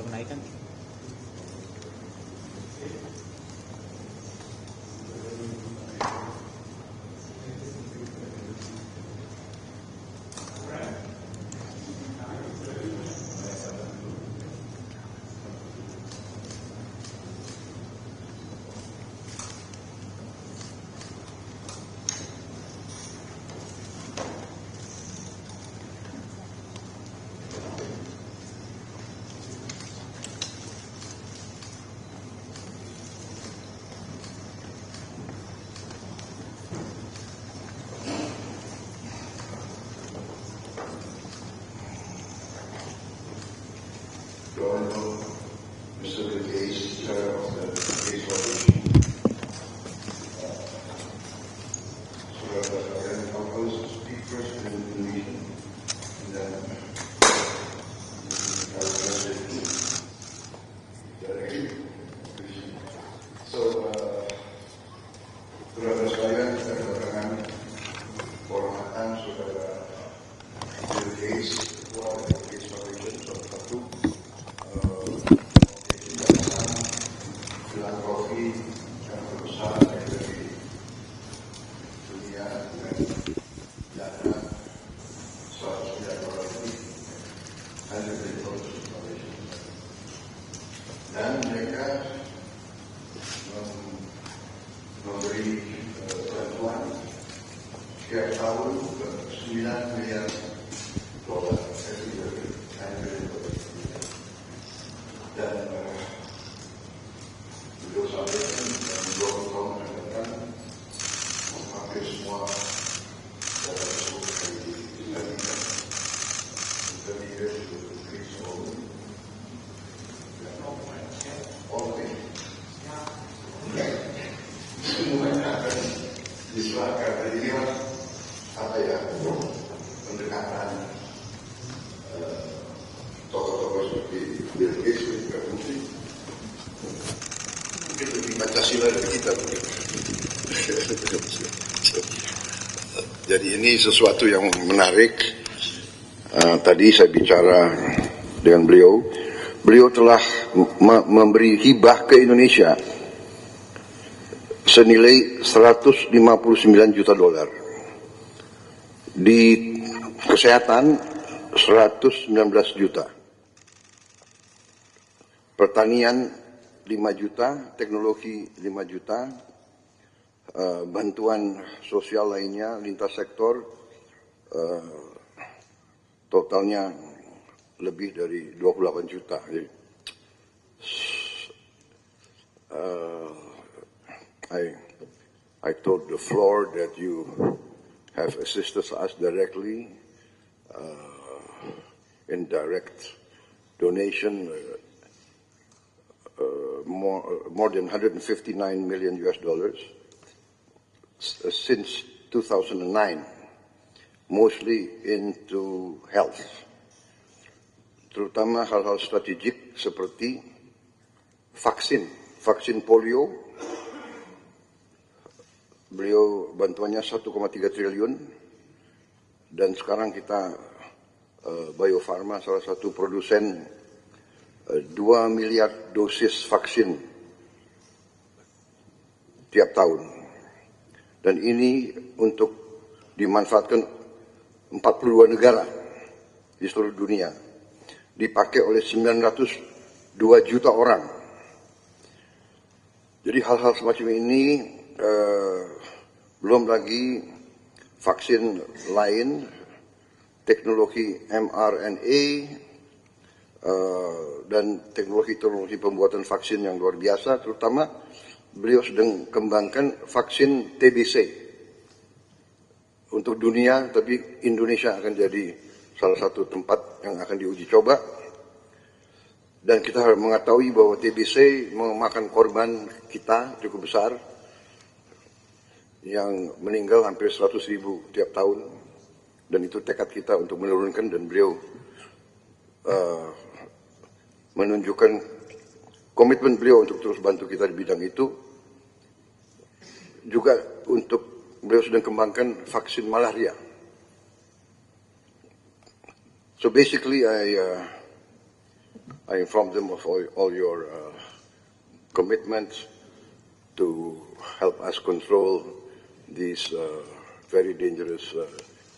kenaikan. Mr. Case, Chair of the Case Coalition. I'll also speak first in Indonesian, and then I'll translate directly. So, saudara sekalian, kita kedatangan kehormatan saudara Bill Gates, Ketua dari Case Coalition, salah satu filantropi yang terbesar dari dunia dengan dana 100 miliar dolar lebih hanya dari produksi Malaysia. Dan mereka memberi bantuan setiap tahun 9 miliar dolar dan beliau sampaikan dalam 20 tahun akan datang hampir semua dalam seluruh Indonesia semuanya akan diserahkan. Jadi ini apa ya, pendekatan tokoh-tokoh seperti Bill Gates juga mungkin lebih Pancasila dari kita mungkin. Jadi ini sesuatu yang menarik. Tadi saya bicara dengan beliau. Beliau telah memberi hibah ke Indonesia senilai 159 juta dolar. Di kesehatan 119 juta. Pertanian 5 juta, teknologi 5 juta, bantuan sosial lainnya, lintas sektor, totalnya lebih dari 28 juta. Jadi, I told the floor that you have assisted us directly in direct donation. More than 159 million US dollars since 2009, mostly into health, terutama hal-hal strategik seperti vaksin polio. Beliau bantuannya 1,3 triliun, dan sekarang kita Bio Farma salah satu produsen 2 miliar dosis vaksin tiap tahun. Dan ini untuk dimanfaatkan 42 negara di seluruh dunia. Dipakai oleh 902 juta orang. Jadi hal-hal semacam ini, belum lagi vaksin lain, teknologi mRNA, dan teknologi pembuatan vaksin yang luar biasa. Terutama beliau sedang kembangkan vaksin TBC untuk dunia, tapi Indonesia akan jadi salah satu tempat yang akan diuji coba. Dan kita harus mengetahui bahwa TBC memakan korban kita cukup besar, yang meninggal hampir 100.000 tiap tahun. Dan itu tekad kita untuk menurunkan, dan beliau menunjukkan komitmen beliau untuk terus bantu kita di bidang itu. Juga untuk beliau sedang kembangkan vaksin malaria. So basically I informed them of all your commitments to help us control these very dangerous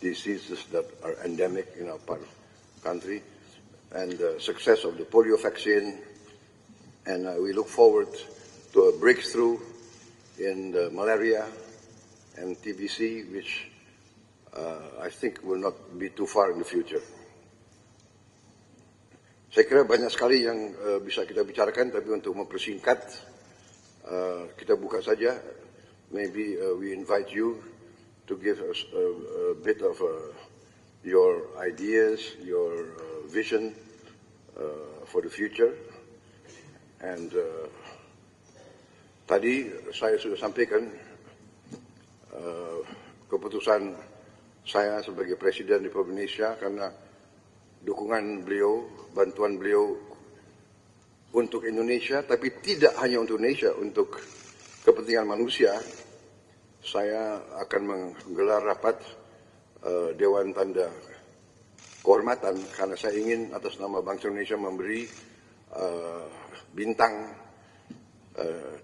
diseases that are endemic in our part of the country, and the success of the polio vaccine. And we look forward to a breakthrough in the malaria and TBC, which I think will not be too far in the future. Saya kira banyak sekali yang bisa kita bicarakan, tapi untuk mempersingkat, kita buka saja. Maybe we invite you to give us a bit of your ideas, your vision for the future. And tadi saya sudah sampaikan keputusan saya sebagai Presiden Republik Indonesia, karena dukungan beliau, bantuan beliau untuk Indonesia, tapi tidak hanya untuk Indonesia, untuk kepentingan manusia. Saya akan menggelar rapat Dewan Tanda Kehormatan, karena saya ingin atas nama bangsa Indonesia memberi bintang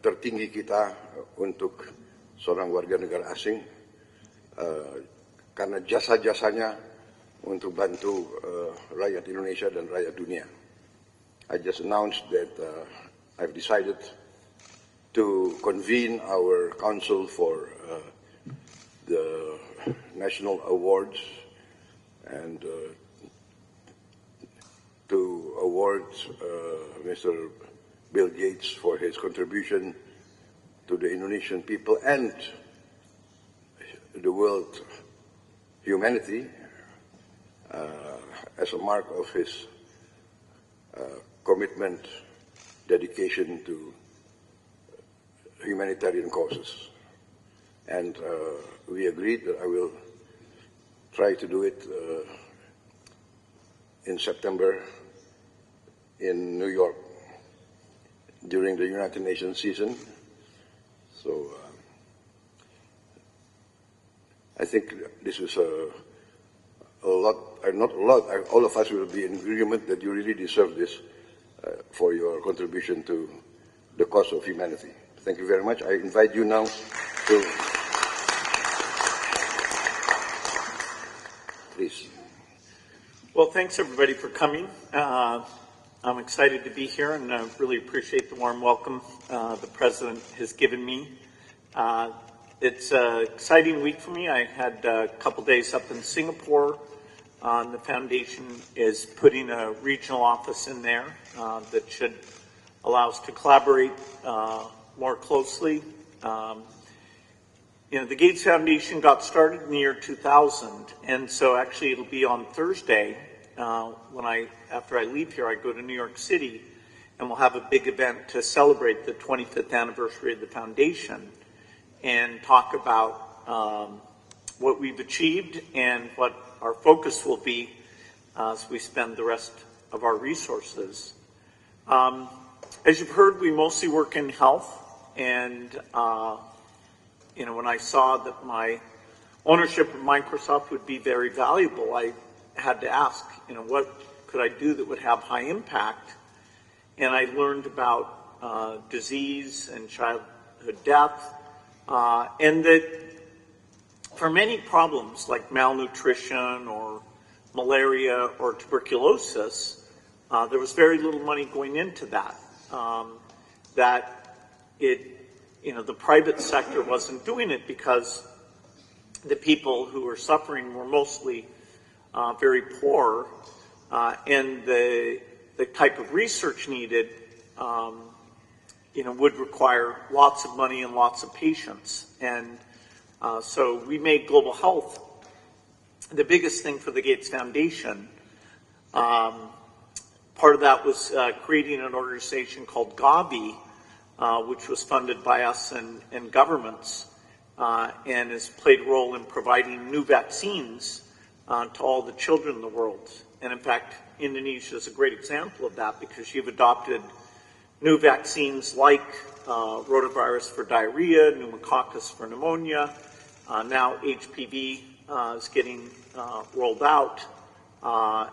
tertinggi kita untuk seorang warga negara asing, karena jasa-jasanya untuk bantu rakyat Indonesia dan rakyat dunia. I just announced that I've decided to convene our council for the national awards and to award Mr. Bill Gates for his contribution to the Indonesian people and the world humanity as a mark of his commitment, dedication to humanitarian causes. And we agreed that I will try to do it in September in New York during the United Nations season. So I think this is a lot, not a lot, all of us will be in agreement that you really deserve this for your contribution to the cause of humanity. Thank you very much. I invite you now to, please. Well, thanks everybody for coming. I'm excited to be here, and I really appreciate the warm welcome the President has given me. It's an exciting week for me. I had a couple days up in Singapore. The foundation is putting a regional office in there that should allow us to collaborate more closely. The Gates Foundation got started in the year 2000, and so actually it'll be on Thursday after I leave here, I go to New York City, and we'll have a big event to celebrate the 25th anniversary of the foundation and talk about what we've achieved and what our focus will be as we spend the rest of our resources. As you've heard, we mostly work in health, and when I saw that my ownership of Microsoft would be very valuable, I had to ask, what could I do that would have high impact? And I learned about disease and childhood death, and that for many problems like malnutrition or malaria or tuberculosis, there was very little money going into that. The private sector wasn't doing it because the people who were suffering were mostly very poor, and the type of research needed, would require lots of money and lots of patience. And so we made global health the biggest thing for the Gates Foundation. Part of that was creating an organization called Gavi, which was funded by us and governments, and has played a role in providing new vaccines to all the children in the world. And in fact, Indonesia is a great example of that, because you've adopted new vaccines like rotavirus for diarrhea, pneumococcus for pneumonia. Now HPV is getting rolled out,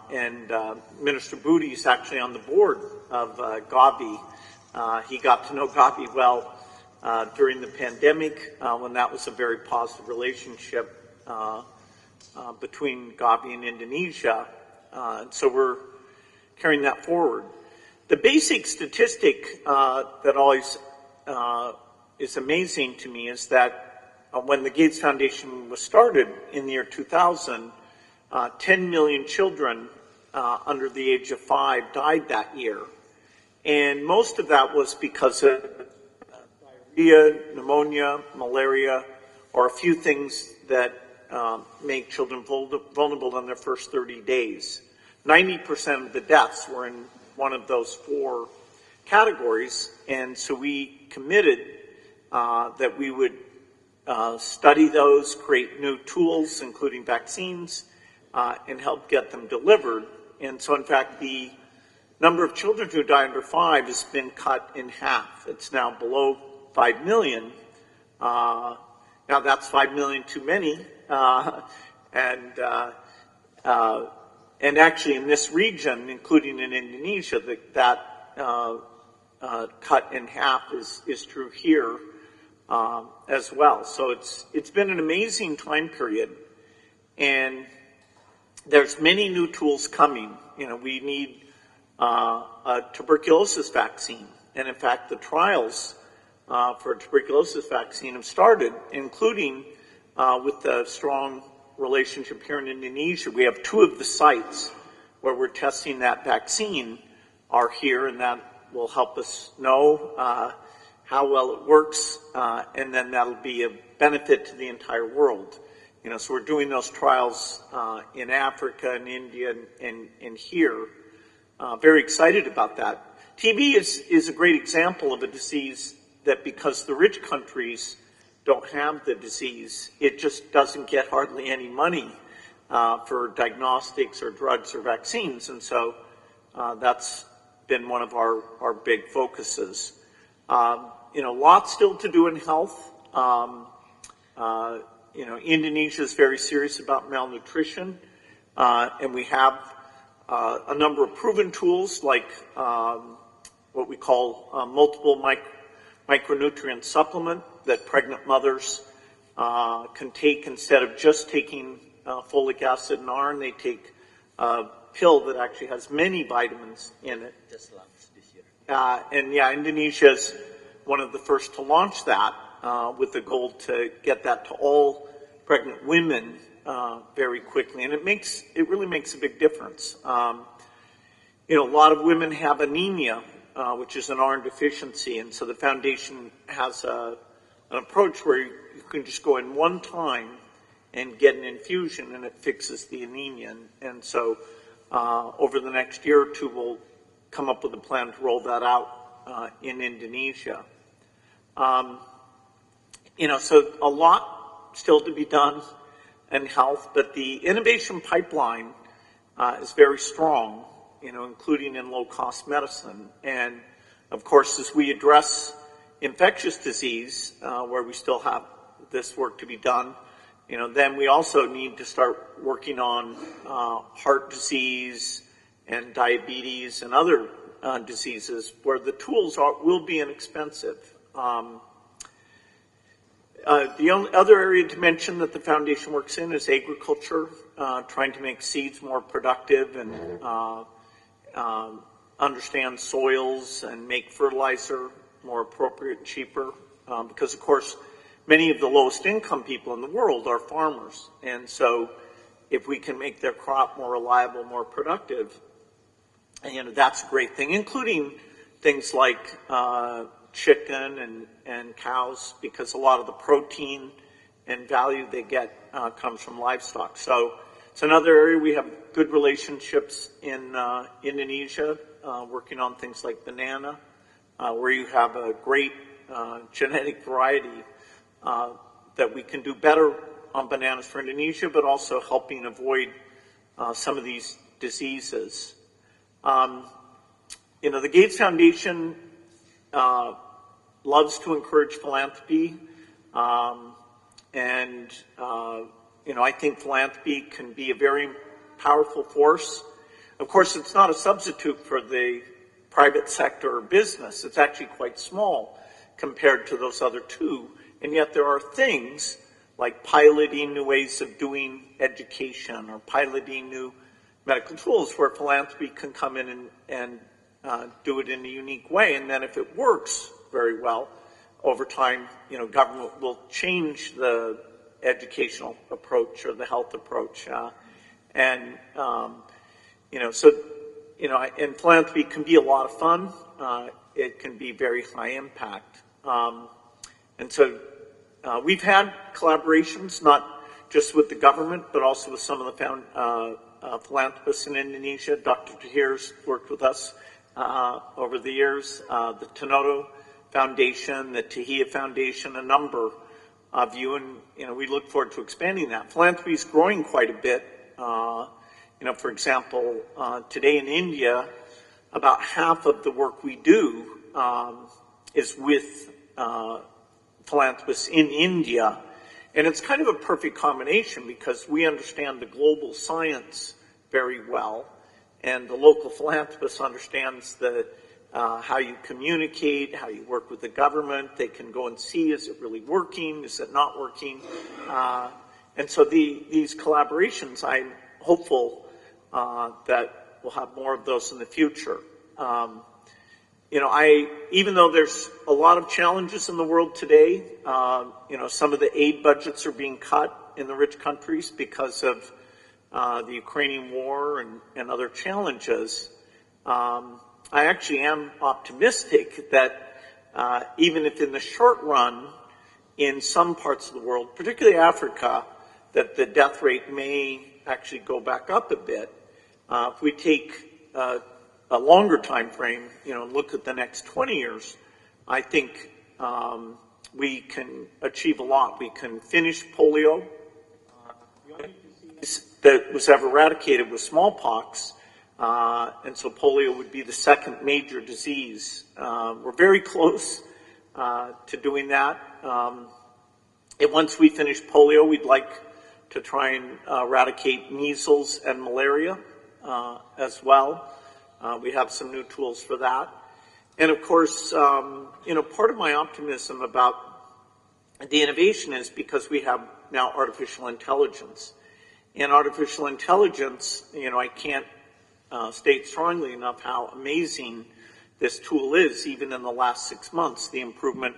and Minister Budi is actually on the board Gavi. He got to know Gavi well during the pandemic, when that was a very positive relationship between Gavi and Indonesia. And so we're carrying that forward. The basic statistic that always is amazing to me is that when the Gates Foundation was started in the year 2000, 10 million children under the age of 5 died that year. And most of that was because of diarrhea, pneumonia, malaria, or a few things that make children vulnerable in their first 30 days. 90% of the deaths were in one of those 4 categories, and so we committed that we would study those, create new tools, including vaccines, and help get them delivered. And so, in fact, the number of children who die under 5 has been cut in half. It's now below 5 million. Now, that's 5 million too many, and actually in this region, including in Indonesia, that cut in half is true here as well. So it's been an amazing time period, and there's many new tools coming. You know, we need a tuberculosis vaccine, and in fact, the trials for a tuberculosis vaccine have started, including with a strong relationship here in Indonesia. We have 2 of the sites where we're testing that vaccine are here, and that will help us know how well it works, and then that'll be a benefit to the entire world. You know, so we're doing those trials in Africa and India and here. Very excited about that. TB is a great example of a disease that, because the rich countries don't have the disease, it just doesn't get hardly any money for diagnostics or drugs or vaccines, and so that's been one of our big focuses. You know, lots still to do in health. You know, Indonesia is very serious about malnutrition, and we have a number of proven tools like what we call multiple micronutrient supplement that pregnant mothers can take instead of just taking folic acid and iron. They take a pill that actually has many vitamins in it. Just launched this year. And yeah, Indonesia is one of the first to launch that with the goal to get that to all pregnant women very quickly. And it really makes a big difference. You know, a lot of women have anemia, which is an iron deficiency, and so the foundation has an approach where you can just go in one time and get an infusion, and it fixes the anemia. And so over the next year or 2, we'll come up with a plan to roll that out in Indonesia. You know, so a lot still to be done in health, but the innovation pipeline is very strong, you know, including in low-cost medicine. And, of course, as we address infectious disease, where we still have this work to be done, you know, then we also need to start working on heart disease and diabetes and other diseases where the tools will be inexpensive. The only other area to mention that the foundation works in is agriculture, trying to make seeds more productive and understand soils and make fertilizer more appropriate and cheaper. Because, of course, many of the lowest income people in the world are farmers. And so if we can make their crop more reliable, more productive, you know, that's a great thing, including things like chicken and cows, because a lot of the protein and value they get comes from livestock. So it's another area we have good relationships in Indonesia, working on things like banana, where you have a great genetic variety that we can do better on bananas for Indonesia, but also helping avoid some of these diseases. You know, the Gates Foundation loves to encourage philanthropy, and you know, I think philanthropy can be a very powerful force. Of course, it's not a substitute for the private sector or business. It's actually quite small compared to those other two. And yet there are things like piloting new ways of doing education or piloting new medical tools where philanthropy can come in and do it in a unique way. And then if it works very well, over time, government will change the educational approach or the health approach. And philanthropy can be a lot of fun. It can be very high impact. And so we've had collaborations, not just with the government, but also with some of the philanthropists in Indonesia. Dr. Tahir's worked with us over the years, the Tanoto Foundation, the Tahia Foundation, a number of you, and we look forward to expanding that. Philanthropy is growing quite a bit. For example, today in India, about half of the work we do is with philanthropists in India. And it's kind of a perfect combination because we understand the global science very well, and the local philanthropist understands how you communicate, how you work with the government. They can go and see, is it really working? Is it not working? And so these collaborations, I'm hopeful that we'll have more of those in the future. Even though there's a lot of challenges in the world today, some of the aid budgets are being cut in the rich countries because of the Ukrainian war and other challenges. I actually am optimistic that even if in the short run, in some parts of the world, particularly Africa, that the death rate may actually go back up a bit. If we take a longer time frame, look at the next 20 years, I think we can achieve a lot. We can finish polio. The only disease that was ever eradicated was smallpox, and so polio would be the second major disease. We're very close to doing that. And once we finish polio, we'd like to try and eradicate measles and malaria as well. We have some new tools for that. And of course, part of my optimism about the innovation is because we have now artificial intelligence. And artificial intelligence, I can't state strongly enough how amazing this tool is, even in the last 6 months, the improvement.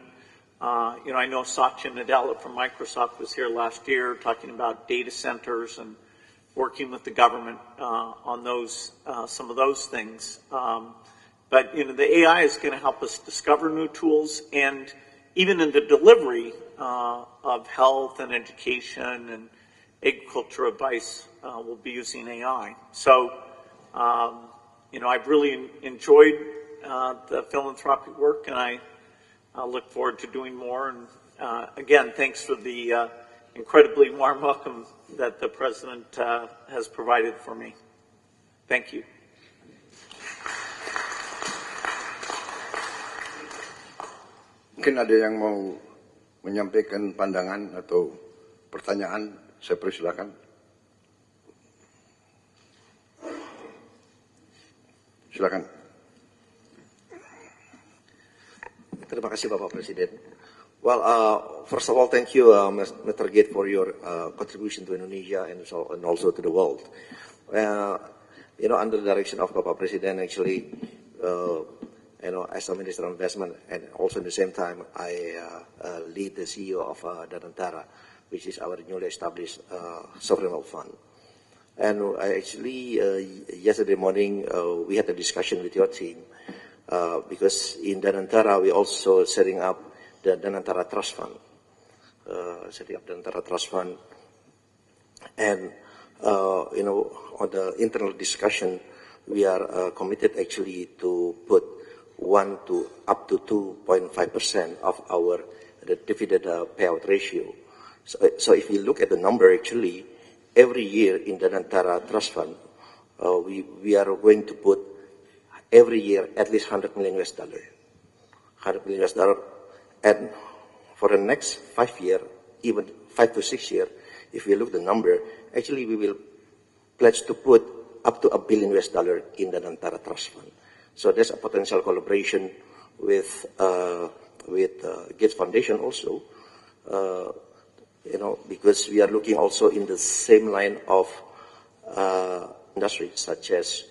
I know Satya Nadella from Microsoft was here last year talking about data centers and working with the government on those, some of those things. But the AI is going to help us discover new tools, and even in the delivery of health and education and agriculture advice, we'll be using AI. So, I've really enjoyed the philanthropic work, and I look forward to doing more. And again, thanks for the incredibly warm welcome that the President has provided for me. Thank you. Mungkin ada yang mau menyampaikan pandangan atau pertanyaan, saya persilakan. Silakan. Terima kasih Bapak Presiden. Well, first of all, thank you, Mr. Gate, for your contribution to Indonesia and also to the world. Under the direction of Bapak Presiden, actually, as a Minister of Investment, and also at the same time, I lead the CEO of Danantara, which is our newly established sovereign wealth fund. And actually, yesterday morning, we had a discussion with your team, because in Danantara, we also setting up the Danantara Trust Fund. Setting up Danantara Trust Fund. And, on the internal discussion, we are committed actually to put 1 to up to 2.5% of our dividend payout ratio. So if you look at the number, actually, every year in the Danantara Trust Fund, we are going to put every year at least $100 million. $100 million. And for the next 5 years, even 5 to 6 years, if we look at the number, actually we will pledge to put up to $1 billion in the Danantara Trust Fund. So there's a potential collaboration with Gates Foundation also, because we are looking also in the same line of industries such as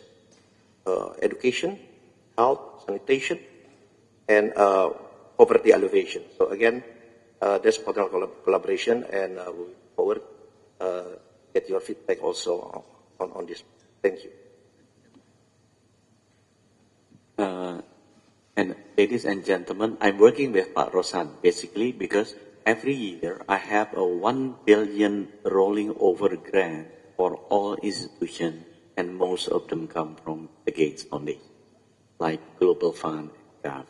education, health, sanitation, and poverty alleviation. So again, there's potential collaboration, and we look forward get your feedback also on this. Thank you. And ladies and gentlemen, I'm working with Pak Rosan basically because every year I have a 1 billion rolling over grant for all institutions, and most of them come from the Gates Foundation, like Global Fund, Gavi.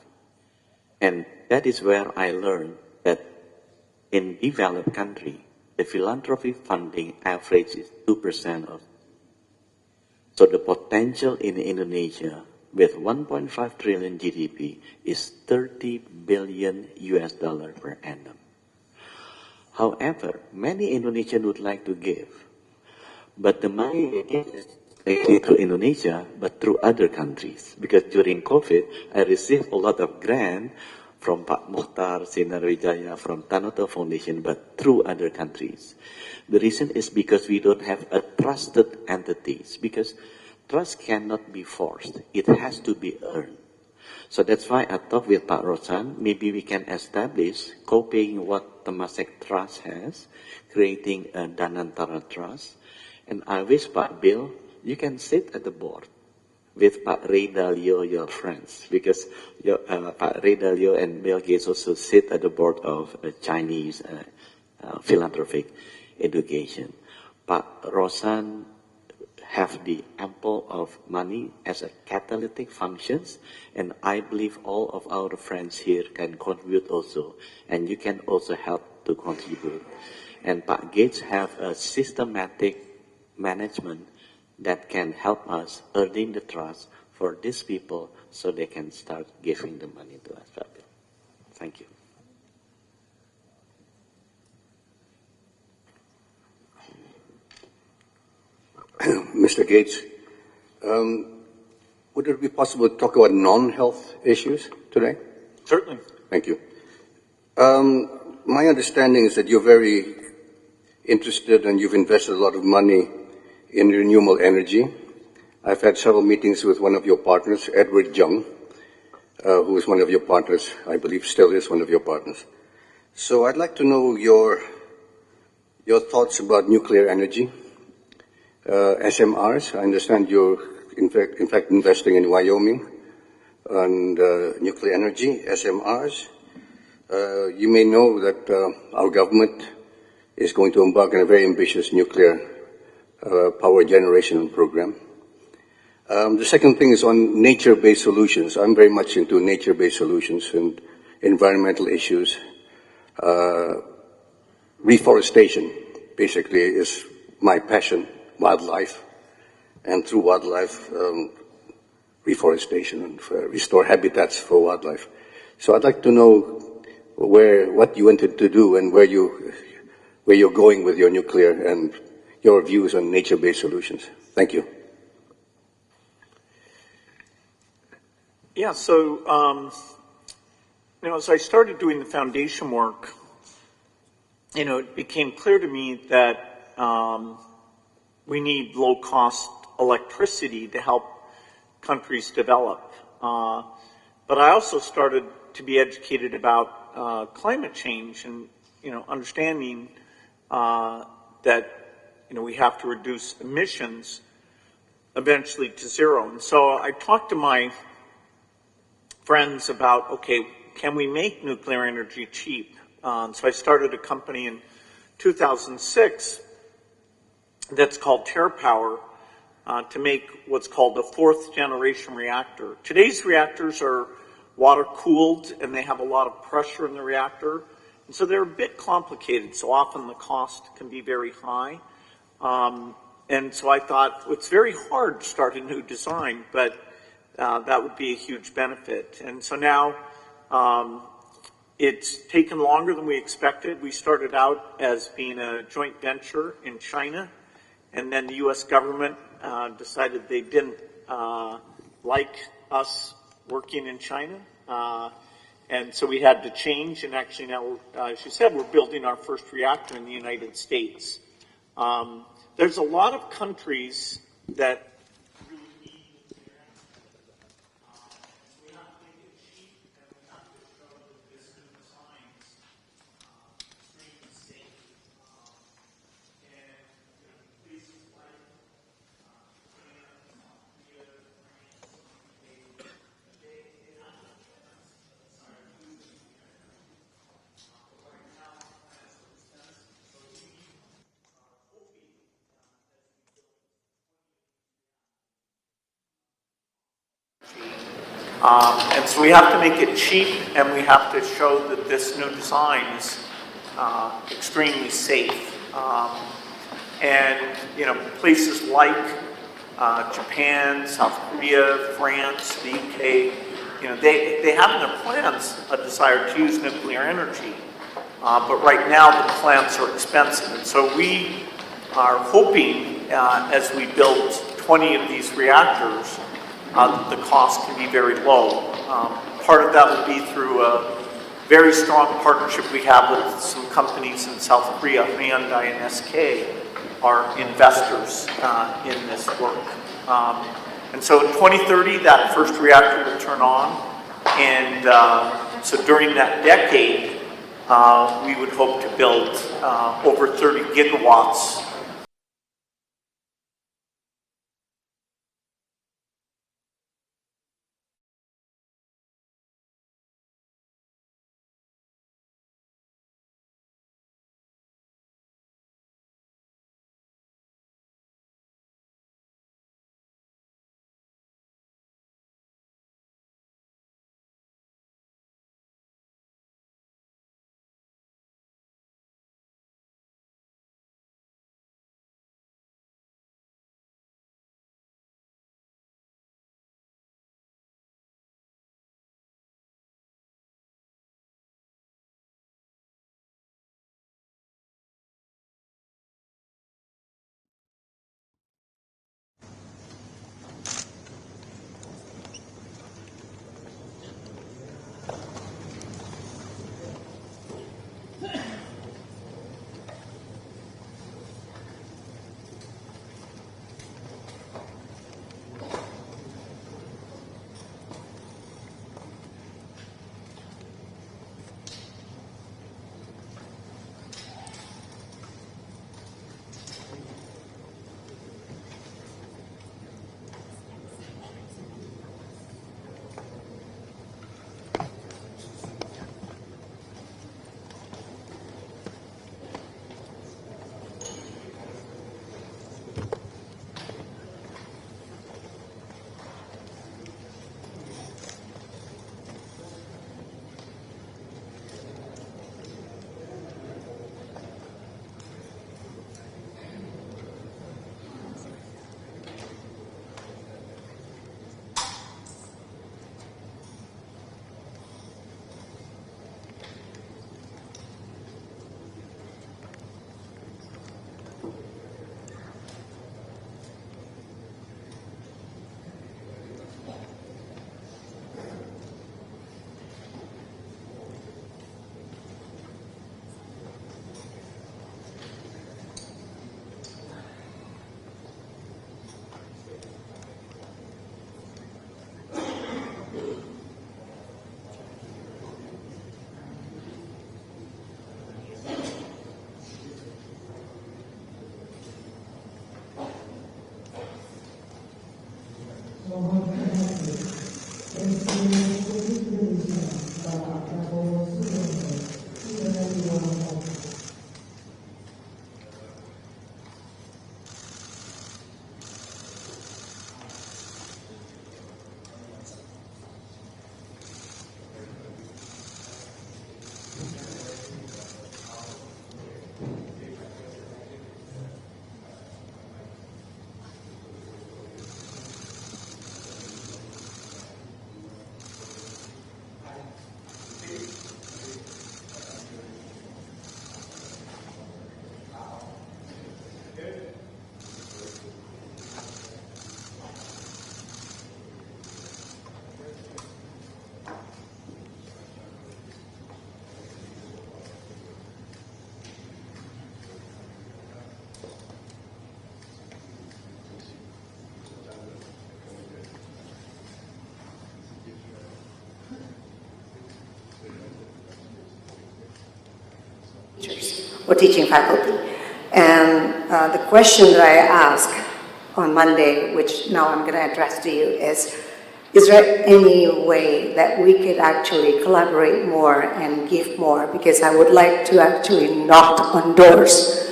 And that is where I learned that in developed countries, the philanthropy funding average is 2% of. So the potential in Indonesia with 1.5 trillion GDP is 30 billion US dollar per annum. However, many Indonesians would like to give, but the money is not through Indonesia, but through other countries. Because during COVID, I received a lot of grant from Pak Mukhtar, Sinar Wijaya, from Tanoto Foundation, but through other countries. The reason is because we don't have a trusted entities, because trust cannot be forced. It has to be earned. So that's why I talked with Pak Rosan, maybe we can establish, copying what Temasek Trust has, creating a Danantara Trust. And I wish, Pak Bill, you can sit at the board with Pak Ray Dalio, your friends, because Pak Ray Dalio and Bill Gates also sit at the board of Chinese philanthropic education. Pak Rosan have the ample of money as a catalytic functions, and I believe all of our friends here can contribute also, and you can also help to contribute. And Pak Gates have a systematic management that can help us earning the trust for these people so they can start giving the money to us. Thank you. Mr. Gates, would it be possible to talk about non-health issues today? Certainly. Thank you. My understanding is that you're very interested and you've invested a lot of money in renewable energy. I've had several meetings with one of your partners, Edward Jung, who is one of your partners, I believe still is one of your partners. So I'd like to know your thoughts about nuclear energy. SMRs, I understand you're in fact investing in Wyoming and nuclear energy, SMRs. You may know that our government is going to embark on a very ambitious nuclear power generation program. The second thing is on nature-based solutions. I'm very much into nature-based solutions and environmental issues. Reforestation, basically, is my passion. Wildlife, and through wildlife, reforestation and restore habitats for wildlife. So I'd like to know what you wanted to do and where you're going with your nuclear and your views on nature-based solutions. Thank you. Yeah, so, as I started doing the foundation work, it became clear to me that we need low-cost electricity to help countries develop. But I also started to be educated about climate change and, understanding that, we have to reduce emissions eventually to zero. And so I talked to my friends about, okay, can we make nuclear energy cheap? So I started a company in 2006 that's called TerraPower to make what's called a fourth generation reactor. Today's reactors are water cooled and they have a lot of pressure in the reactor. And so they're a bit complicated. So often the cost can be very high. And so I thought it's very hard to start a new design, but that would be a huge benefit. And so now it's taken longer than we expected. We started out as being a joint venture in China. And then the U.S. government decided they didn't like us working in China. And so we had to change, and actually now, as you said, we're building our first reactor in the United States. There's a lot of countries that really need nuclear energy. We have to make it cheap, and we have to show that this new design is extremely safe. And places like Japan, Korea, France, they have to desire to use nuclear energy. But right now, plants are expensive, so we are hoping and so we have to make it cheap, and we have to show that this new design is extremely safe. And places like Japan, South Korea, France, the UK, they have in their plans a desire to use nuclear energy. But right now the plants are expensive, and so we are hoping as we build 20 of these reactors the cost can be very low. Part of that will be through a very strong partnership we have with some companies in South Korea. Hyundai and SK are investors in this work. And so in 2030, that first reactor will turn on. And so during that decade, we would hope to build over 30 gigawatts or teaching faculty. And the question that I asked on Monday, which now I'm going to address to you, is there any way that we could actually collaborate more and give more? Because I would like to actually knock on doors,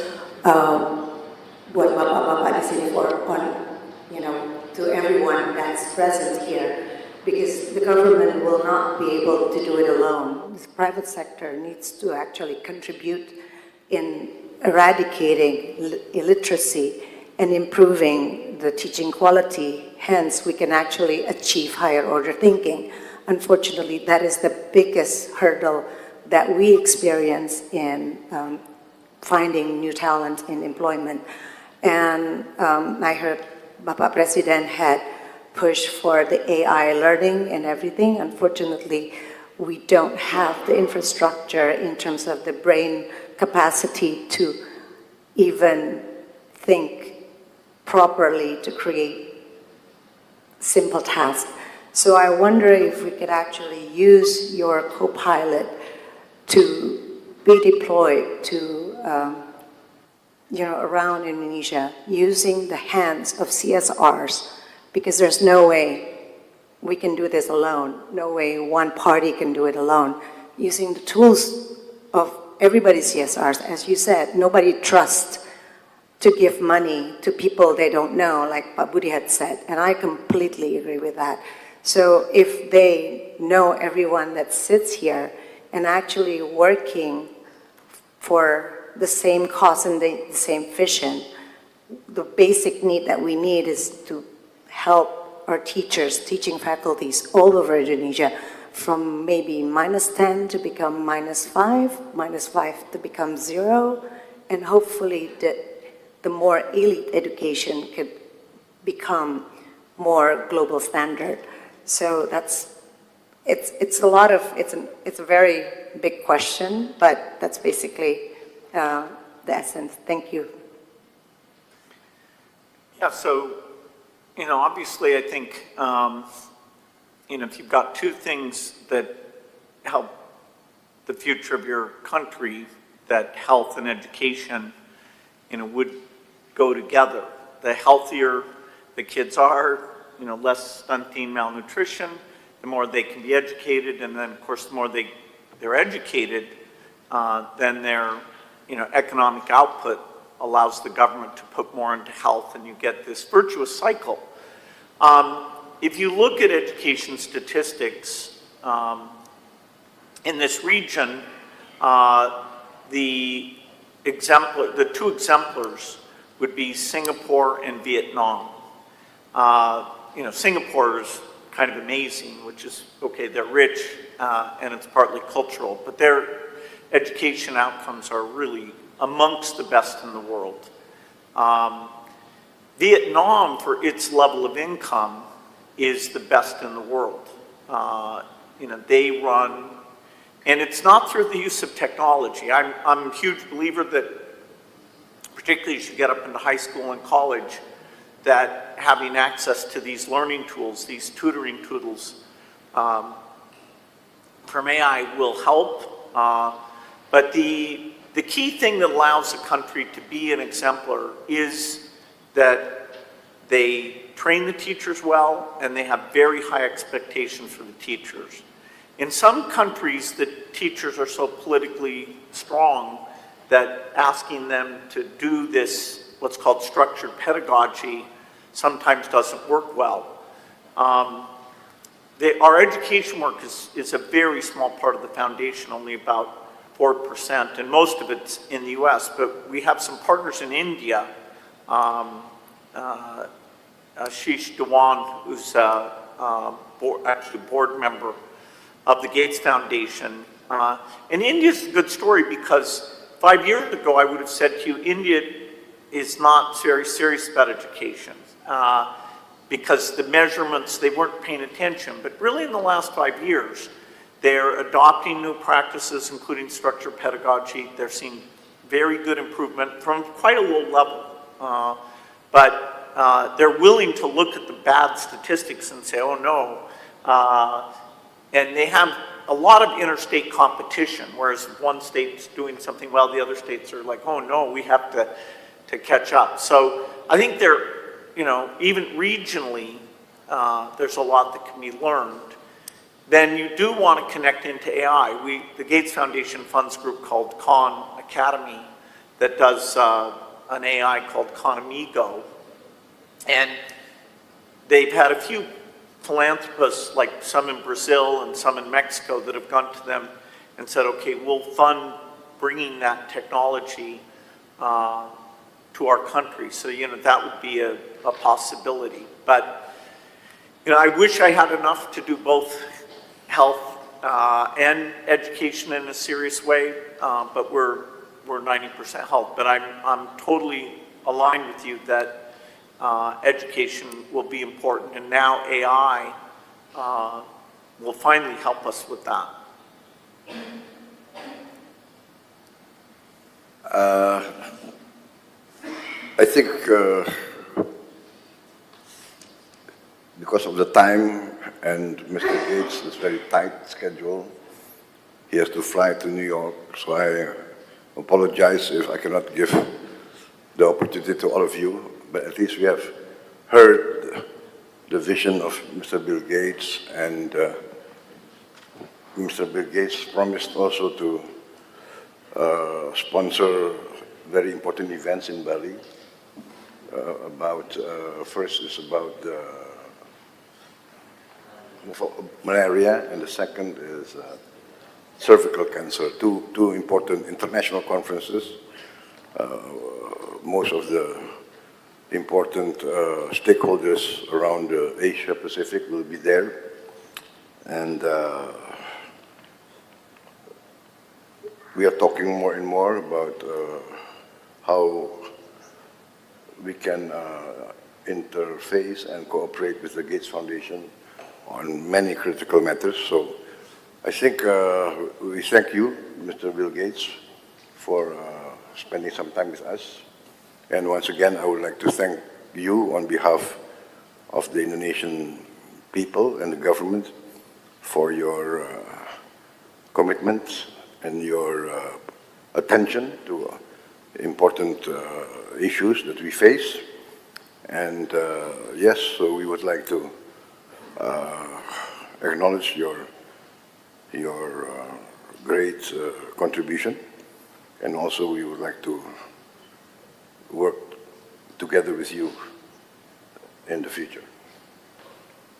buat bapak-bapak di sini to everyone that's present here, because the government will not be able to do it alone. The private sector needs to actually contribute in eradicating illiteracy and improving the teaching quality. Hence, we can actually achieve higher order thinking. Unfortunately, that is the biggest hurdle that we experience in finding new talent in employment. And I heard Bapak Presiden had pushed for the AI learning and everything. Unfortunately, we don't have the infrastructure in terms of the brain capacity to even think properly to create simple tasks. So I wonder if we could actually use your co-pilot to be deployed to around Indonesia using the hands of CSRs, because there's no way we can do this alone. No way one party can do it alone. Using the tools of everybody's CSRs, as you said, nobody trusts to give money to people they don't know, like Pak Budi had said, and I completely agree with that. So if they know everyone that sits here and actually working for the same cause and the same vision, the basic need that we need is to help our teachers, teaching faculties all over Indonesia, from maybe -10 to become -5, -5 to become 0, and hopefully the more elite education could become more global standard. So it's a very big question, but that's basically the essence. Thank you. Yeah, so, obviously I think, if you've got two things that help the future of your country, that health and education, would go together. The healthier the kids are, less stunting, malnutrition, the more they can be educated, and then of course the more they're educated, then their economic output allows the government to put more into health, and you get this virtuous cycle. If you look at education statistics in this region, the two exemplars would be Singapore and Vietnam. Singapore is kind of amazing, which is, okay, they're rich and it's partly cultural, but their education outcomes are really amongst the best in the world. Vietnam, for its level of income, is the best in the world. They run, and it's not through the use of technology. I'm a huge believer that, particularly as you get up into high school and college, that having access to these learning tools, these tutoring tools from AI will help. But the key thing that allows a country to be an exemplar is that they train the teachers well and they have very high expectations for the teachers. In some countries, the teachers are so politically strong that asking them to do this, what's called structured pedagogy, sometimes doesn't work well. Our education work is a very small part of the foundation, only about 4%, and most of it's in the US, but we have some partners in India. Ashish Dewan, who's actually a board member of the Gates Foundation. And India's a good story because 5 years ago I would have said to you, India is not very serious about education because the measurements, they weren't paying attention. But really in the last 5 years, they're adopting new practices, including structured pedagogy. They're seeing very good improvement from quite a low level. But they're willing to look at the bad statistics and say, oh no, And they have a lot of interstate competition, whereas one state's doing something well, the other states are like, oh no, we have to catch up. So I think even regionally, there's a lot that can be learned. Then you do want to connect into AI. The Gates Foundation funds a group called Khan Academy that does an AI called Khanamigo. And they've had a few philanthropists, like some in Brazil and some in Mexico, that have gone to them and said, okay, we'll fund bringing that technology to our country. So, that would be a possibility. But, I wish I had enough to do both health and education in a serious way, but we're 90% health. But I'm totally aligned with you that education will be important, and now AI will finally help us with that. I think because of the time and Mr. Gates' very tight schedule, he has to fly to New York, so I apologize if I cannot give the opportunity to all of you, but at least we have heard the vision of Mr. Bill Gates, and Mr. Bill Gates promised also to sponsor very important events in Bali. First is about malaria, and the second is cervical cancer, two important international conferences. Most of the important stakeholders around Asia Pacific will be there, and we are talking more and more about how we can interface and cooperate with the Gates Foundation on many critical matters. So I think we thank you, Mr. Bill Gates, for spending some time with us. And once again, I would like to thank you on behalf of the Indonesian people and the government for your commitment and your attention to important issues that we face. And yes, so we would like to acknowledge your great contribution, and also we would like to work together with you in the future.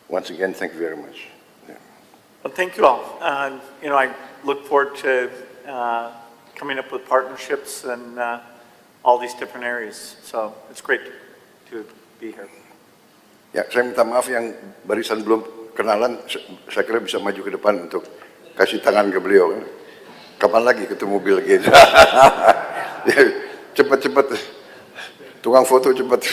Once again, thank you very much. Yeah. Well, thank you all. I look forward to coming up with partnerships and all these different areas. So it's great to be here. Ya, saya minta maaf yang barisan belum kenalan, saya kira bisa maju ke depan untuk kasih tangan ke beliau. Kapan lagi ketemu Bill Gates? Cepat-cepat, tukang foto cepat.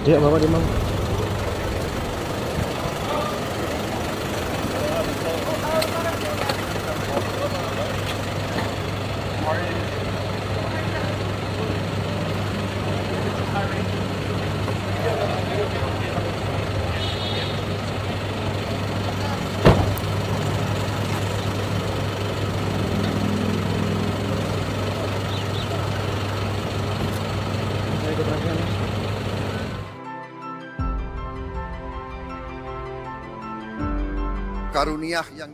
Iya, Bapak di mana? Karunia yang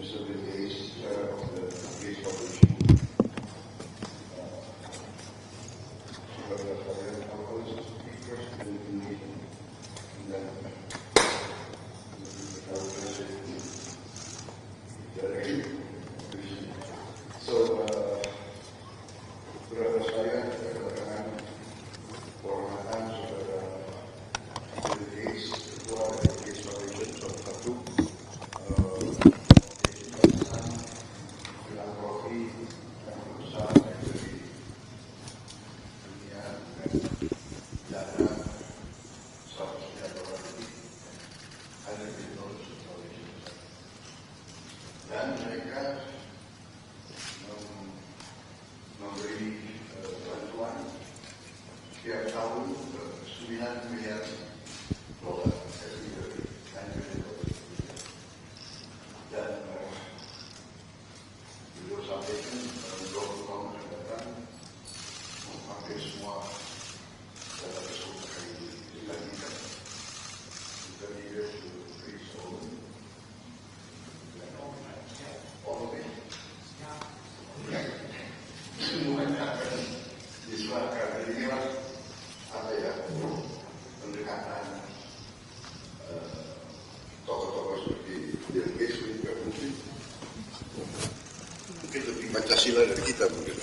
Mr. Bill Gates, chair of the Gates Foundation. Sebagai kalian tahu, speakers in the meeting, dan so, saudara sekalian, kedatangan kehormatan saudara Bill Gates, ketua dari Gates Foundation, salah satu filantropi yang terbesar dari dunia dengan dana 100 miliar dolar lebih ada di Gates Foundation. Dan mereka memberi bantuan setiap tahun 9 miliar dolar every year, 9 million dollars. Dan beliau sampaikan 20 tahun akan datang memakai semua data tersebut akan dilanjutkan. Kita lihat to free zone dan all of it. Semuanya akan diserahkan. Jadi inilah apa ya, pendekatan tokoh-tokoh seperti Bill Gates juga mungkin lebih Pancasila dari kita mungkin.